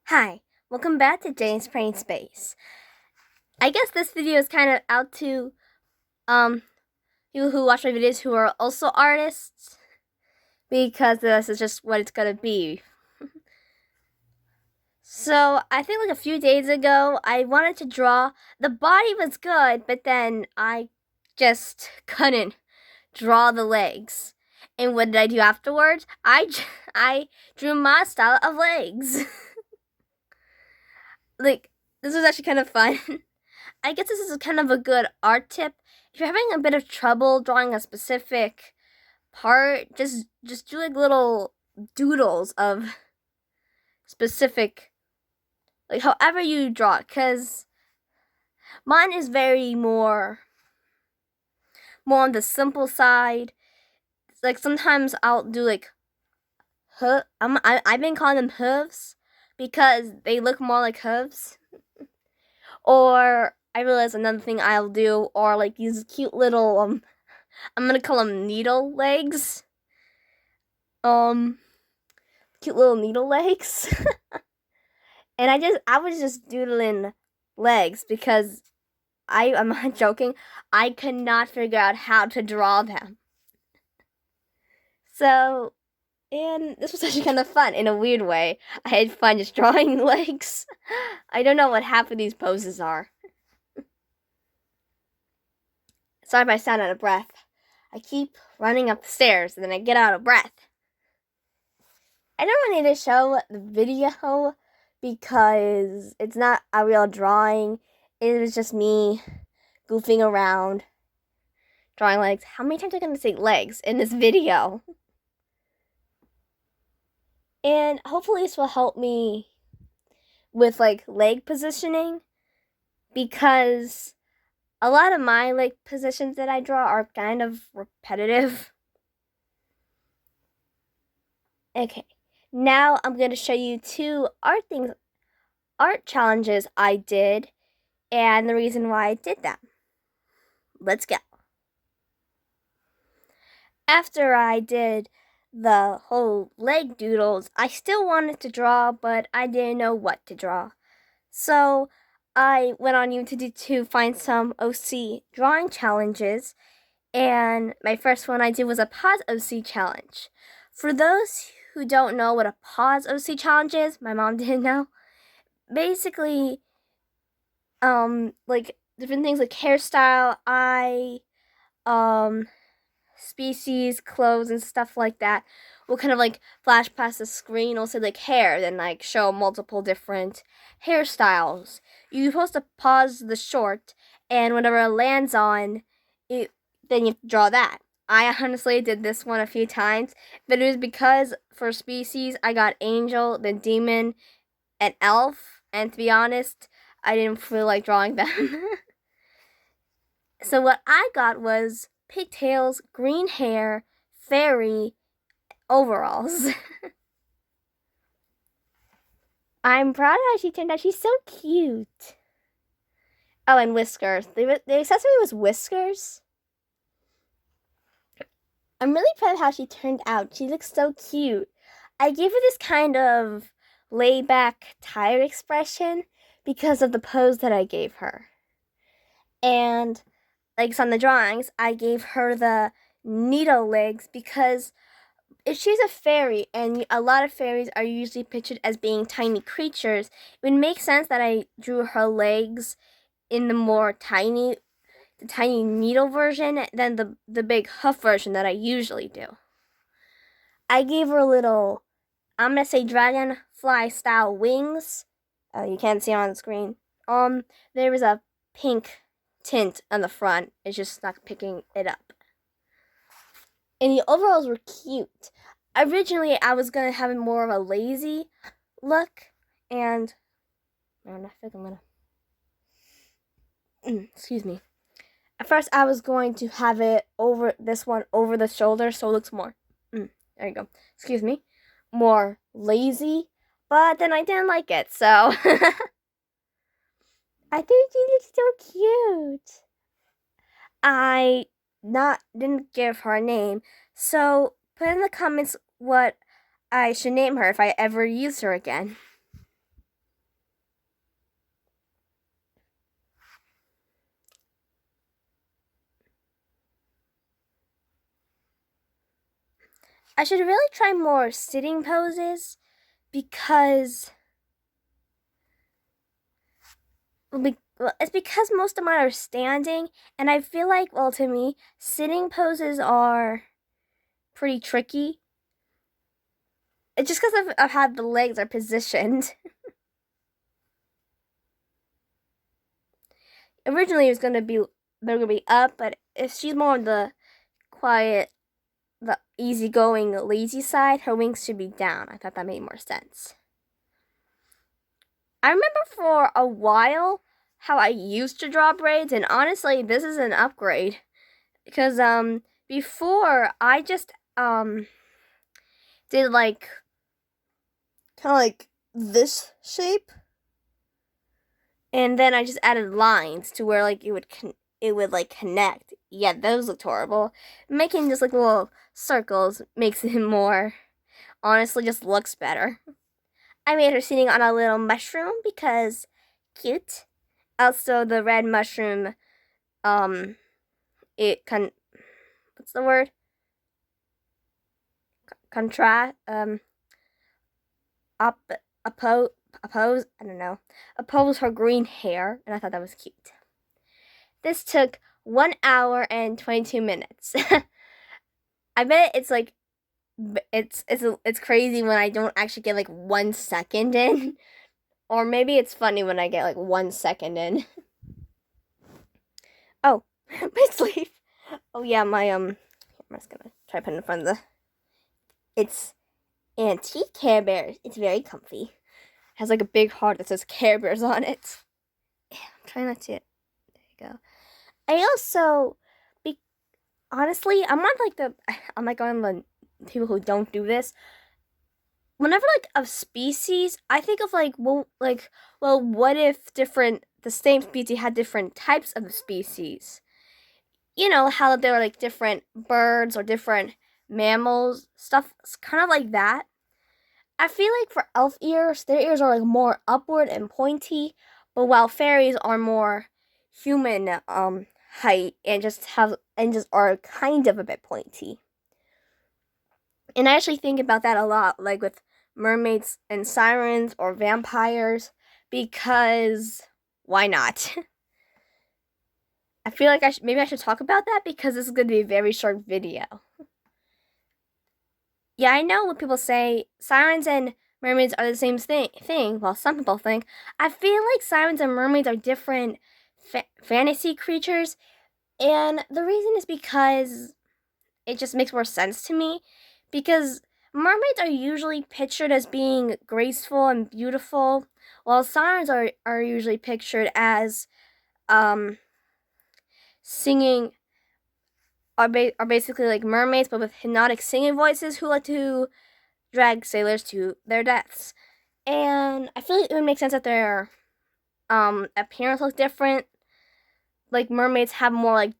Hi, welcome back to Jane's Brain Space. I guess this video is kind of out to people who watch my videos who are also artists because this is just what it's gonna be. So I think like a few days ago I wanted to draw. The body was good, but then I just couldn't draw the legs. And what did I do afterwards? I drew my style of legs. Like, this was actually kind of fun. I guess this is kind of a good art tip. If you're having a bit of trouble drawing a specific part, just do like little doodles of specific, like however you draw it. Cause mine is very more on the simple side. Like sometimes I'll do like I've been calling them hooves because they look more like hooves. Or I realize another thing I'll do, or like these cute little I'm gonna call them needle legs. Cute little needle legs. And I was just doodling legs because I'm not joking. I could not figure out how to draw them. So, and this was actually kind of fun in a weird way. I had fun just drawing legs. I don't know what half of these poses are. Sorry if I sound out of breath. I keep running up the stairs and then I get out of breath. I don't really need to show the video because it's not a real drawing. It was just me goofing around, drawing legs. How many times am I going to say legs in this video? And hopefully this will help me with like leg positioning because a lot of my leg positions that I draw are kind of repetitive. Okay. Now I'm going to show you two art challenges I did and the reason why I did them. Let's go. After I did the whole leg doodles, I still wanted to draw, but I didn't know what to draw. So I went on YouTube to find some OC drawing challenges, and my first one I did was a pause OC challenge. For those who don't know what a pause OC challenge is, my mom didn't know. Basically, like different things like hairstyle, eye, species, clothes, and stuff like that will kind of like flash past the screen. It'll say like hair, then like show multiple different hairstyles. You're supposed to pause the short, and whatever it lands on, it then you have to draw that. I honestly did this one a few times, but it was because for species I got angel, then demon, and elf, and to be honest, I didn't feel like drawing them. So what I got was pigtails, green hair, fairy, overalls. I'm proud of how she turned out. She's so cute. Oh, and whiskers. The accessory was whiskers. I'm really proud of how she turned out. She looks so cute. I gave her this kind of laid back, tired expression because of the pose that I gave her. And like on the drawings, I gave her the needle legs because if she's a fairy, and a lot of fairies are usually pictured as being tiny creatures, it would make sense that I drew her legs in the more tiny needle version than the big hoof version that I usually do. I gave her little, I'm gonna say dragonfly style wings. You can't see it on the screen. There was a pink tint on the front. It's just not picking it up. And the overalls were cute. Originally, I was going to have more of a lazy look, and man, I think I'm going to, excuse me. At first, I was going to have it over, this one over the shoulder, so it looks more, there you go, excuse me, more lazy, but then I didn't like it, so I think she looks so cute. I didn't give her a name, so put in the comments what I should name her if I ever use her again. I should really try more sitting poses because it's because most of mine are standing, and I feel like, well, to me, sitting poses are pretty tricky. It's just because of how the legs are positioned. Originally, it was they're gonna be up, but if she's more on the quiet, the easygoing, lazy side, her wings should be down. I thought that made more sense. I remember for a while how I used to draw braids, and honestly, this is an upgrade because before I just did like kind of like this shape, and then I just added lines to where like it would like connect. Yeah, those looked horrible. Making just like little circles makes it more, honestly, just looks better. I made her sitting on a little mushroom because cute. Also, the red mushroom, what's the word? Contrast, oppose, I don't know, oppose her green hair, and I thought that was cute. This took 1 hour and 22 minutes. I bet it's like, it's crazy when I don't actually get like 1 second in. Or maybe it's funny when I get like 1 second in. Oh, my sleeve. Oh yeah, I'm just gonna try putting it in front of the. It's antique Care Bears. It's very comfy. It has like a big heart that says Care Bears on it. Yeah, I'm trying not to. There you go. I also, honestly, I'm like on the people who don't do this. Whenever like of species, I think of well, what if the same species had different types of species? You know how there are like different birds or different mammals, stuff kind of like that. I feel like for elf ears, their ears are like more upward and pointy, but while fairies are more human height and just are kind of a bit pointy. And I actually think about that a lot, like with mermaids and sirens or vampires, because why not? I feel like maybe I should talk about that because this is going to be a very short video. Yeah, I know what people say, sirens and mermaids are the same thing. Well, some people think. I feel like sirens and mermaids are different fantasy creatures, and the reason is because it just makes more sense to me. Because mermaids are usually pictured as being graceful and beautiful, while sirens are usually pictured as singing, are basically like mermaids, but with hypnotic singing voices who like to drag sailors to their deaths. And I feel like it would make sense that their appearance looks different. Like mermaids have more like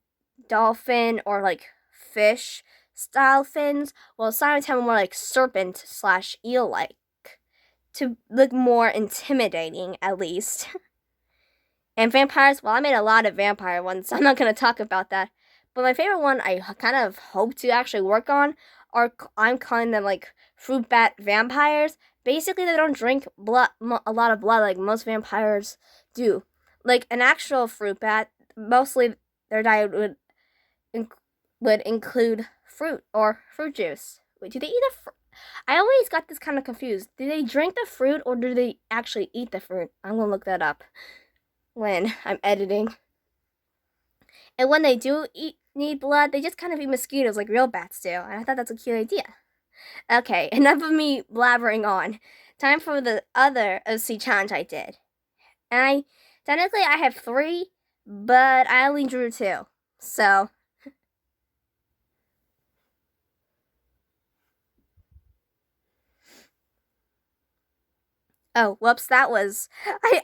dolphin or like fish style fins, while sirens have more like serpent / eel like, to look more intimidating at least. And vampires, well, I made a lot of vampire ones, so I'm not going to talk about that. But my favorite one I kind of hope to actually work on are, I'm calling them like fruit bat vampires. Basically, they don't drink blood, a lot of blood like most vampires do. Like an actual fruit bat, mostly their diet would include fruit or fruit juice. Wait, do they eat the fruit? I always got this kind of confused. Do they drink the fruit or do they actually eat the fruit? I'm going to look that up when I'm editing. And when they do need blood, they just kind of eat mosquitoes like real bats do. And I thought that's a cute idea. Okay, enough of me blabbering on. Time for the other OC challenge I did. And technically I have 3, but I only drew 2. So oh, whoops, that was,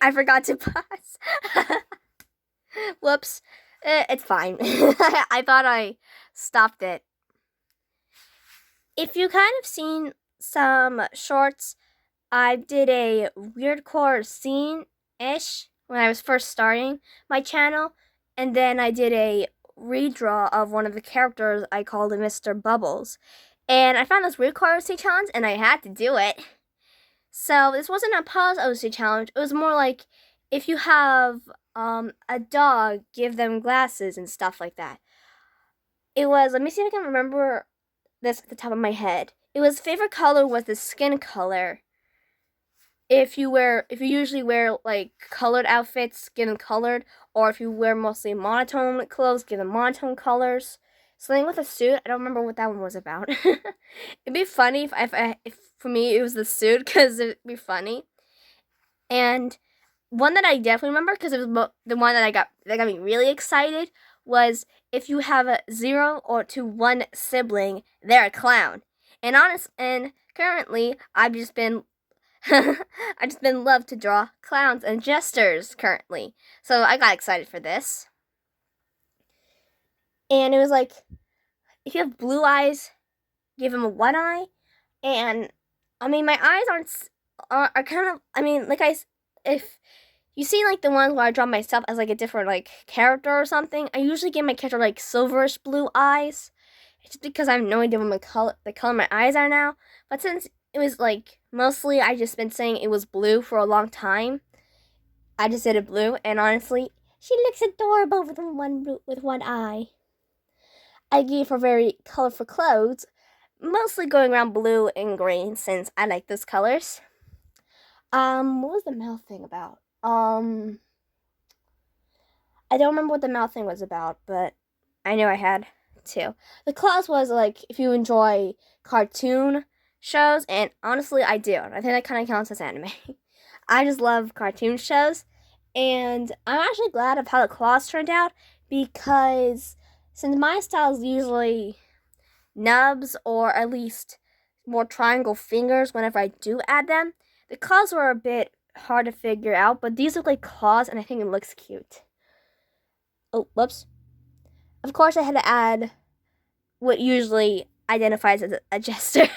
I forgot to pause. Whoops, it's fine. I thought I stopped it. If you kind of seen some shorts, I did a weirdcore scene-ish when I was first starting my channel, and then I did a redraw of one of the characters I called Mr. Bubbles. And I found this weird car OC challenge, and I had to do it. So this wasn't a pause OC challenge. It was more like if you have a dog, give them glasses and stuff like that. It was, let me see if I can remember this at the top of my head. It was favorite color was the skin color. If you usually wear like colored outfits, give them colored, or if you wear mostly monotone clothes, give them monotone colors. Something with a suit, I don't remember what that one was about. It'd be funny if for me it was the suit, because it'd be funny. And one that I definitely remember, because it was the one that got me really excited, was if you have a 0 or to 1 sibling, they're a clown. And currently I've just been love to draw clowns and jesters currently. So I got excited for this. And it was like, if you have blue eyes, give them a 1 eye. And I mean, my eyes are kind of, I mean, like if you see like the ones where I draw myself as like a different like character or something, I usually give my character like silverish blue eyes. It's just because I have no idea what the color my eyes are now. But since it was like mostly I just been saying it was blue for a long time, I just did it blue, and honestly, she looks adorable with one eye. I gave her very colorful clothes, mostly going around blue and green since I like those colors. What was the mouth thing about? I don't remember what the mouth thing was about, but I knew I had to. The claws was like if you enjoy cartoon shows, and honestly, I do. I think that kind of counts as anime. I just love cartoon shows, and I'm actually glad of how the claws turned out, because since my style is usually nubs or at least more triangle fingers whenever I do add them, the claws were a bit hard to figure out, but these look like claws, and I think it looks cute. Oh, whoops. Of course, I had to add what usually identifies as a jester.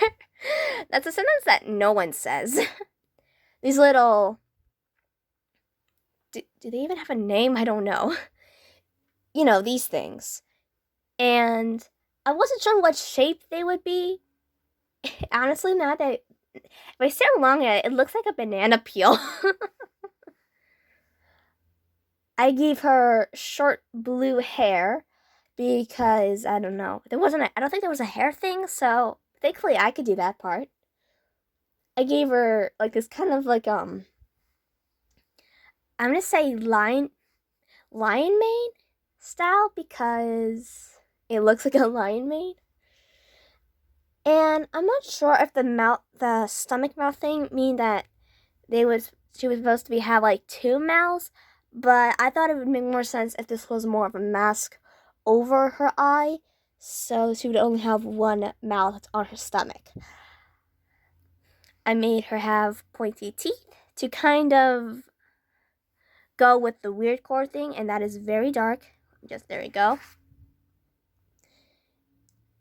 That's a sentence that no one says. These little... Do they even have a name? I don't know. You know, these things. And I wasn't sure what shape they would be. Honestly, now that if I stare long at it, it looks like a banana peel. I gave her short blue hair because I don't know. I don't think there was a hair thing, so thankfully I could do that part. I gave her like this kind of like I'm gonna say lion mane style because it looks like a lion mane. And I'm not sure if the stomach mouth thing mean that she was supposed to have like 2 mouths, but I thought it would make more sense if this was more of a mask over her eye, so she would only have 1 mouth on her stomach. I made her have pointy teeth to kind of go with the weird core thing, and that is very dark. Just there we go.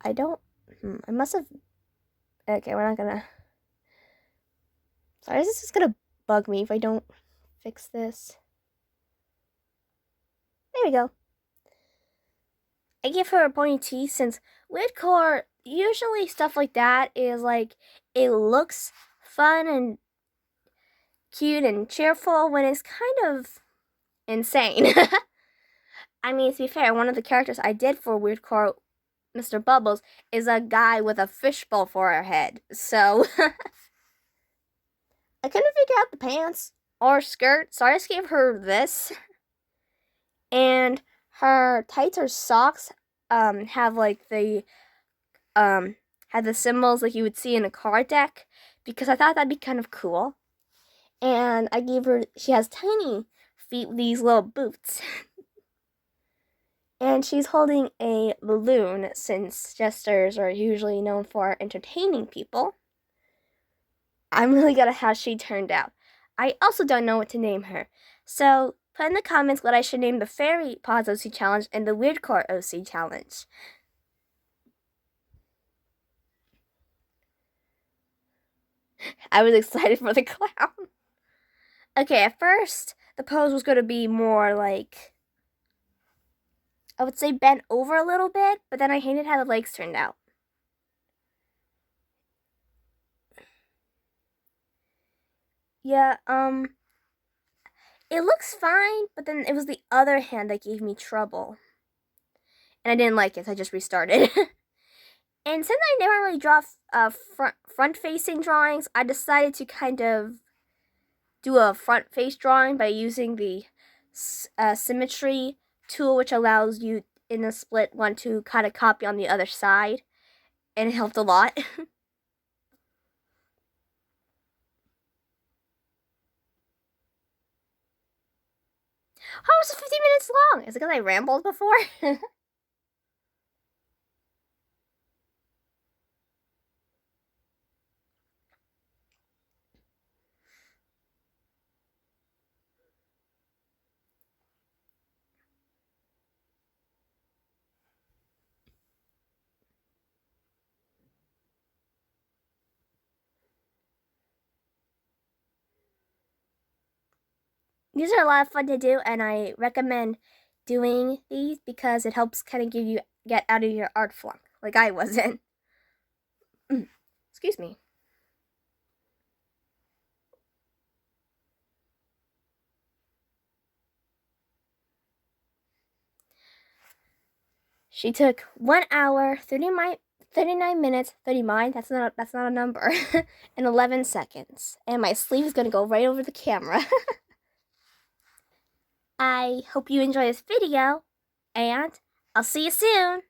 I must have. Okay, we're not gonna. Sorry, this is gonna bug me if I don't fix this. There we go. I give her a pointy teeth since weird core, usually stuff like that is like, it looks fun and cute and cheerful when it's kind of insane. I mean, to be fair, one of the characters I did for weird core, Mr. Bubbles, is a guy with a fishbowl for a head. So I couldn't figure out the pants or skirt, so I just gave her this. And her tights or socks have like the had the symbols like you would see in a card deck, because I thought that'd be kind of cool. And I gave her, she has tiny feet with these little boots. And she's holding a balloon, since jesters are usually known for entertaining people. I'm really good at how she turned out. I also don't know what to name her. So put in the comments what I should name the Fairy Paws OC Challenge and the Weird Core OC Challenge. I was excited for the clown. Okay, at first, the pose was going to be more like, I would say bent over a little bit, but then I hated how the legs turned out. Yeah, it looks fine, but then it was the other hand that gave me trouble. And I didn't like it, so I just restarted. And since I never really draw front-facing drawings, I decided to kind of do a front-face drawing by using the symmetry tool, which allows you in a split one to kind of copy on the other side. And it helped a lot. How was it 15 minutes long? Is it because I rambled before? These are a lot of fun to do, and I recommend doing these because it helps kind of get out of your art flunk, like I wasn't. Excuse me. She took 1 hour, 39 minutes, 39, that's not a number, and 11 seconds. And my sleeve is gonna go right over the camera. I hope you enjoy this video, and I'll see you soon.